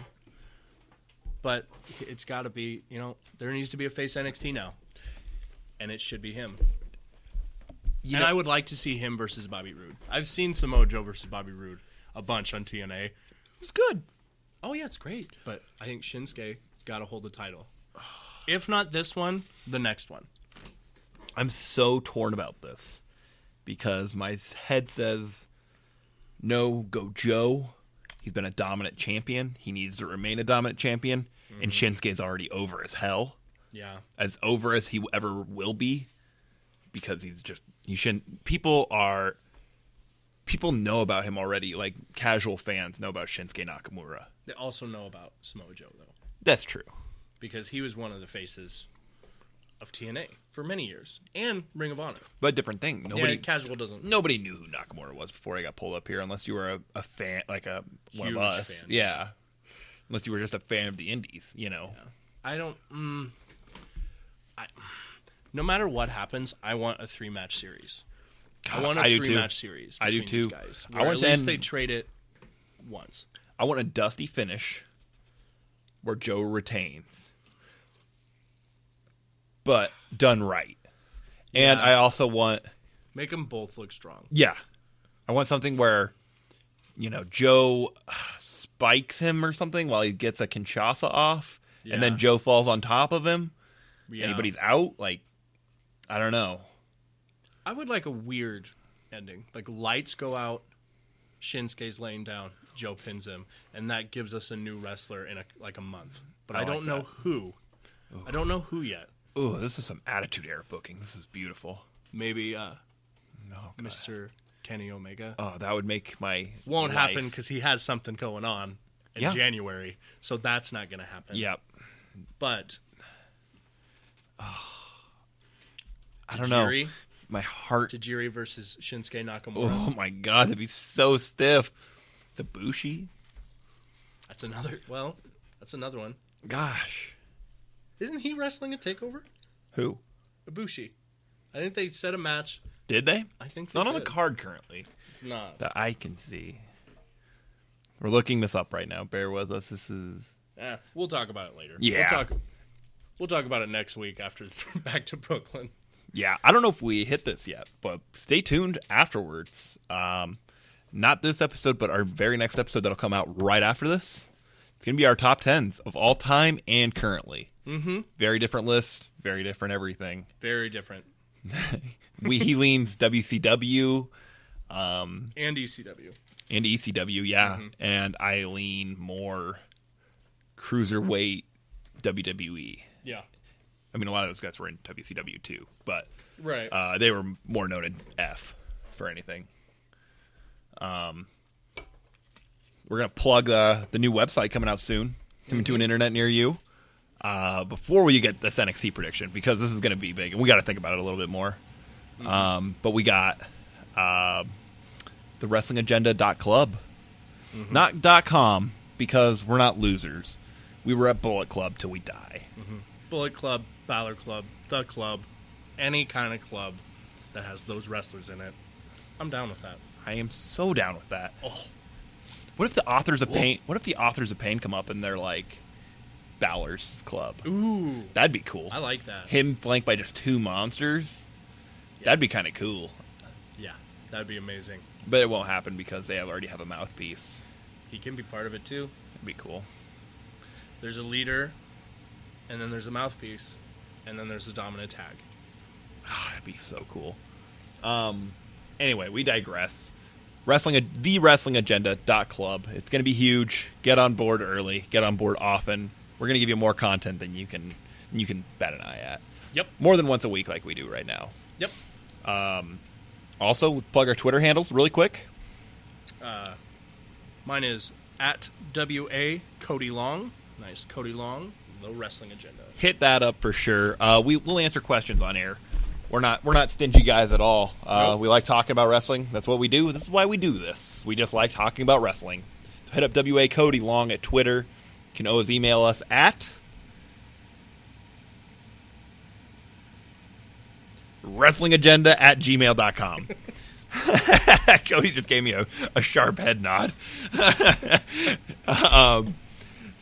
[SPEAKER 2] But it's got to be, there needs to be a face NXT now. And it should be him. I would like to see him versus Bobby Roode. I've seen Samoa Joe versus Bobby Roode a bunch on TNA. It was good. Oh, yeah, it's great. But I think Shinsuke's got to hold the title. If not this one, the next one.
[SPEAKER 1] I'm so torn about this because my head says, no, go Joe. He's been a dominant champion. He needs to remain a dominant champion. Mm-hmm. And Shinsuke's already over as hell.
[SPEAKER 2] Yeah.
[SPEAKER 1] As over as he ever will be. because you shouldn't. People know about him already. Like casual fans know about Shinsuke Nakamura.
[SPEAKER 2] They also know about Samoa Joe, though.
[SPEAKER 1] That's true.
[SPEAKER 2] Because he was one of the faces of TNA for many years. And Ring of Honor.
[SPEAKER 1] But different thing.
[SPEAKER 2] Casual doesn't.
[SPEAKER 1] Nobody knew who Nakamura was before I got pulled up here, unless you were a fan, like one of
[SPEAKER 2] Huge
[SPEAKER 1] us.
[SPEAKER 2] fan.
[SPEAKER 1] Yeah. Unless you were just a fan of the indies, you know.
[SPEAKER 2] Yeah. I don't... no matter what happens, I want a 3-match series.
[SPEAKER 1] God,
[SPEAKER 2] I want a 3-match series
[SPEAKER 1] I do
[SPEAKER 2] between
[SPEAKER 1] too.
[SPEAKER 2] these guys.
[SPEAKER 1] I want
[SPEAKER 2] at least they trade it once.
[SPEAKER 1] I want a dusty finish where Joe retains, but done right. And
[SPEAKER 2] Yeah.
[SPEAKER 1] I also want...
[SPEAKER 2] Make them both look strong.
[SPEAKER 1] Yeah. I want something where, Joe spikes him or something while he gets a Kinshasa off, and then Joe falls on top of him, and he's out. Like, I don't know.
[SPEAKER 2] I would like a weird ending. Like, lights go out, Shinsuke's laying down, Joe pins him, and that gives us a new wrestler in a month. But I don't know who. Ooh. I don't know who yet.
[SPEAKER 1] Ooh, this is some Attitude Era booking. This is beautiful.
[SPEAKER 2] Maybe Mr. Kenny Omega.
[SPEAKER 1] Oh, that would make my
[SPEAKER 2] Won't
[SPEAKER 1] life.
[SPEAKER 2] happen because he has something going on in January, so that's not going to happen.
[SPEAKER 1] Yep.
[SPEAKER 2] But
[SPEAKER 1] I don't know. My heart.
[SPEAKER 2] Tajiri versus Shinsuke Nakamura.
[SPEAKER 1] Oh my god, that'd be so stiff. Ibushi.
[SPEAKER 2] That's another one.
[SPEAKER 1] Gosh.
[SPEAKER 2] Isn't he wrestling a takeover?
[SPEAKER 1] Who?
[SPEAKER 2] Ibushi. I think they set a match.
[SPEAKER 1] Did they?
[SPEAKER 2] I think
[SPEAKER 1] it's not on the card currently.
[SPEAKER 2] It's not.
[SPEAKER 1] That I can see. We're looking this up right now. Bear with us. This is...
[SPEAKER 2] we'll talk about it later.
[SPEAKER 1] Yeah.
[SPEAKER 2] We'll talk about it next week after Back to Brooklyn.
[SPEAKER 1] Yeah. I don't know if we hit this yet, but stay tuned afterwards. Not this episode, but our very next episode that'll come out right after this. It's going to be our top 10s of all time and currently.
[SPEAKER 2] Mm-hmm.
[SPEAKER 1] Very different list. Very different everything.
[SPEAKER 2] Very different.
[SPEAKER 1] He leans WCW.
[SPEAKER 2] And ECW.
[SPEAKER 1] And ECW, yeah.
[SPEAKER 2] Mm-hmm.
[SPEAKER 1] And I lean more cruiserweight WWE.
[SPEAKER 2] Yeah.
[SPEAKER 1] I mean, a lot of those guys were in WCW too, but
[SPEAKER 2] right.
[SPEAKER 1] They were more known in F for anything. We're going to plug the new website coming out soon, coming to an internet near you. Before we get this NXT prediction, because this is going to be big, and we got to think about it a little bit more. Mm-hmm. But we got the WrestlingAgenda.club, not .com, because we're not losers. We were at Bullet Club till we die.
[SPEAKER 2] Mm-hmm. Bullet Club, Balor Club, The Club, any kind of club that has those wrestlers in it. I'm down with that.
[SPEAKER 1] I am so down with that.
[SPEAKER 2] Oh.
[SPEAKER 1] What if the authors of Pain? What if the authors of Pain come up and they're like Balor's Club?
[SPEAKER 2] Ooh,
[SPEAKER 1] that'd be cool.
[SPEAKER 2] I like that.
[SPEAKER 1] Him flanked by just two monsters. Yeah. That'd be kind of cool.
[SPEAKER 2] Yeah, that'd be amazing.
[SPEAKER 1] But it won't happen because they already have a mouthpiece.
[SPEAKER 2] He can be part of it too.
[SPEAKER 1] That'd be cool.
[SPEAKER 2] There's a leader, and then there's a mouthpiece, and then there's the dominant tag.
[SPEAKER 1] Oh, that'd be so cool. Anyway, we digress. The WrestlingAgenda.club. It's going to be huge. Get on board early. Get on board often. We're going to give you more content than you can bat an eye at.
[SPEAKER 2] Yep.
[SPEAKER 1] More than once a week like we do right now.
[SPEAKER 2] Yep.
[SPEAKER 1] Also, plug our Twitter handles really quick.
[SPEAKER 2] Mine is at WA Cody Long. Nice, Cody Long, the Wrestling Agenda.
[SPEAKER 1] Hit that up for sure. We'll answer questions on air. We're not stingy guys at all.
[SPEAKER 2] Nope.
[SPEAKER 1] We like talking about wrestling. That's what we do. This is why we do this. We just like talking about wrestling. So hit up WA Cody Long at Twitter. You can always email us at wrestlingagenda@gmail.com. Cody just gave me a sharp head nod.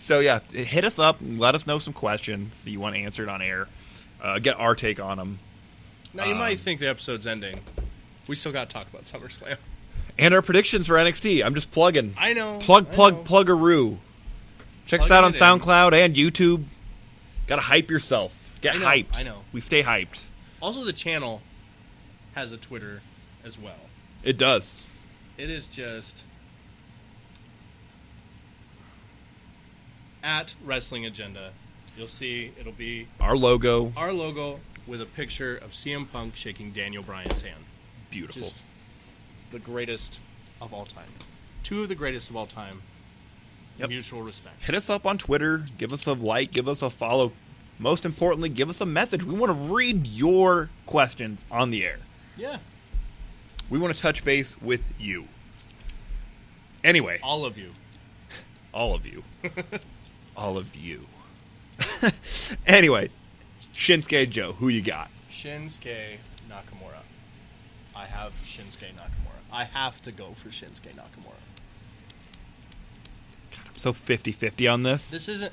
[SPEAKER 1] So yeah, hit us up and let us know some questions you want answered on air. Get our take on them.
[SPEAKER 2] Now, you might think the episode's ending. We still got to talk about SummerSlam.
[SPEAKER 1] And our predictions for NXT. I'm just plugging.
[SPEAKER 2] I know.
[SPEAKER 1] Plug-a-roo. Check us out on SoundCloud and YouTube. Got to hype yourself. Get hyped.
[SPEAKER 2] I know.
[SPEAKER 1] We stay hyped.
[SPEAKER 2] Also, the channel has a Twitter as well.
[SPEAKER 1] It does.
[SPEAKER 2] It is just at Wrestling Agenda. You'll see it'll be
[SPEAKER 1] our logo.
[SPEAKER 2] with a picture of CM Punk shaking Daniel Bryan's hand.
[SPEAKER 1] Beautiful.
[SPEAKER 2] Just the greatest of all time. Two of the greatest of all time.
[SPEAKER 1] Yep.
[SPEAKER 2] Mutual respect.
[SPEAKER 1] Hit us up on Twitter. Give us a like. Give us a follow. Most importantly, give us a message. We want to read your questions on the air.
[SPEAKER 2] Yeah.
[SPEAKER 1] We want to touch base with you. Anyway.
[SPEAKER 2] All of you.
[SPEAKER 1] All of you. All of you. Anyway. Shinsuke Joe, who you got?
[SPEAKER 2] Shinsuke Nakamura. I have Shinsuke Nakamura. I have to go for Shinsuke Nakamura.
[SPEAKER 1] God, I'm so 50-50 on this.
[SPEAKER 2] This isn't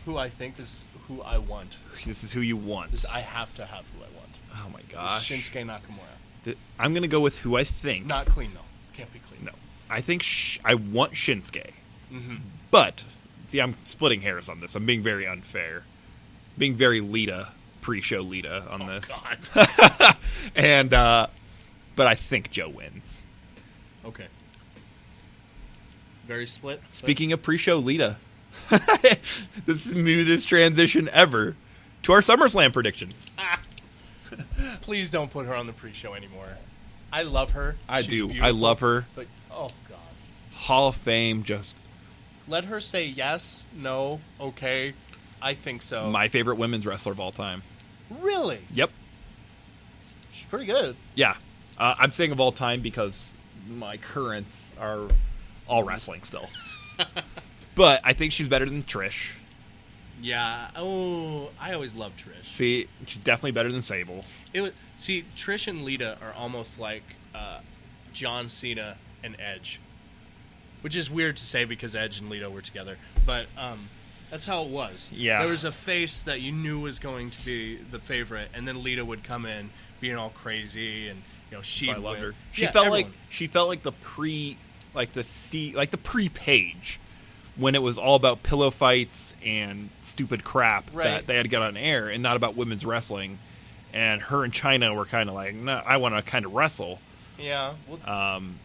[SPEAKER 2] who I think, this is who I want.
[SPEAKER 1] This is who you want.
[SPEAKER 2] I have to have who I want.
[SPEAKER 1] Oh my gosh.
[SPEAKER 2] Shinsuke Nakamura.
[SPEAKER 1] I'm going to go with who I think.
[SPEAKER 2] Not clean, though. Can't be clean.
[SPEAKER 1] No. I think I want Shinsuke.
[SPEAKER 2] Mm-hmm.
[SPEAKER 1] But, see, I'm splitting hairs on this. I'm being very unfair. Being very Lita, pre-show Lita on this.
[SPEAKER 2] God.
[SPEAKER 1] And, but I think Joe wins.
[SPEAKER 2] Okay. Very split.
[SPEAKER 1] Speaking of pre-show Lita, the smoothest transition ever to our SummerSlam predictions.
[SPEAKER 2] Please don't put her on the pre-show anymore. I love her. She's
[SPEAKER 1] do.
[SPEAKER 2] beautiful,
[SPEAKER 1] I love her.
[SPEAKER 2] But, oh, God.
[SPEAKER 1] Hall of Fame, just...
[SPEAKER 2] Let her say yes, no, okay. I think so.
[SPEAKER 1] my favorite women's wrestler of all time.
[SPEAKER 2] Really?
[SPEAKER 1] Yep.
[SPEAKER 2] She's pretty good.
[SPEAKER 1] Yeah. I'm saying of all time because my currents are all wrestling still. But I think she's better than Trish.
[SPEAKER 2] Yeah. Oh, I always loved Trish.
[SPEAKER 1] See, she's definitely better than Sable.
[SPEAKER 2] See, Trish and Lita are almost like John Cena and Edge, which is weird to say because Edge and Lita were together. But that's how it was.
[SPEAKER 1] Yeah.
[SPEAKER 2] There was a face that you knew was going to be the favorite, and then Lita would come in being all crazy, and she.
[SPEAKER 1] I loved her.
[SPEAKER 2] She felt
[SPEAKER 1] like the pre-page when it was all about pillow fights and stupid crap that they had to get on air, and not about women's wrestling. And her and Chyna were kind of like, no, I want to kind of wrestle.
[SPEAKER 2] Yeah. Well,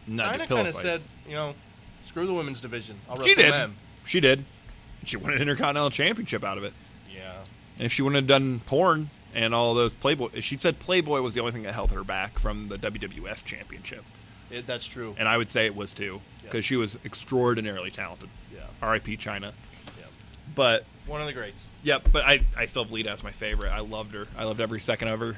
[SPEAKER 1] not
[SPEAKER 2] Chyna
[SPEAKER 1] kind
[SPEAKER 2] of said, screw the women's division. I'll wrestle
[SPEAKER 1] she did.
[SPEAKER 2] men.
[SPEAKER 1] She did. She won an Intercontinental Championship out of it.
[SPEAKER 2] Yeah.
[SPEAKER 1] And if she wouldn't have done porn and all those Playboy, she said Playboy was the only thing that held her back from the WWF Championship.
[SPEAKER 2] That's true.
[SPEAKER 1] And I would say it was too, because she was extraordinarily talented.
[SPEAKER 2] Yeah.
[SPEAKER 1] R.I.P. Chyna.
[SPEAKER 2] Yeah.
[SPEAKER 1] But
[SPEAKER 2] one of the greats.
[SPEAKER 1] Yep, but I still have Lita as my favorite. I loved her. I loved every second of her.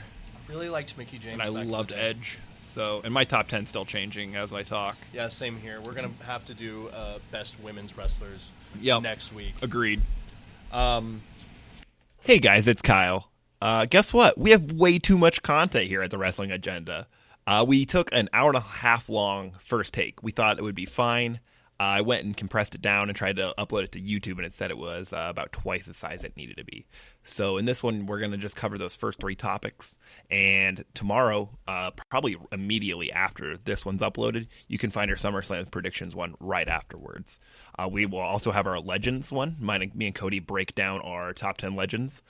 [SPEAKER 2] Really liked Mickie James.
[SPEAKER 1] And I loved Edge. So, and my top 10's still changing as I talk.
[SPEAKER 2] Yeah, same here. We're going to have to do best women's wrestlers next week.
[SPEAKER 1] Agreed. Hey guys, it's Kyle. Guess what? We have way too much content here at the Wrestling Agenda. We took an hour and a half long first take. We thought it would be fine. I went and compressed it down and tried to upload it to YouTube, and it said it was about twice the size it needed to be. So in this one, we're going to just cover those first three topics. And tomorrow, probably immediately after this one's uploaded, you can find our SummerSlam Predictions one right afterwards. We will also have our Legends one. Me and Cody break down our top 10 Legends.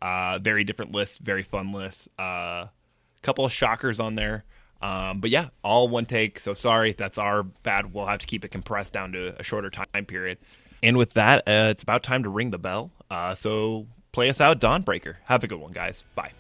[SPEAKER 1] Very different lists, very fun lists. Couple of shockers on there. But yeah, all one take. So sorry, that's our bad. We'll have to keep it compressed down to a shorter time period. And with that, it's about time to ring the bell. So play us out, Dawnbreaker. Have a good one, guys. Bye.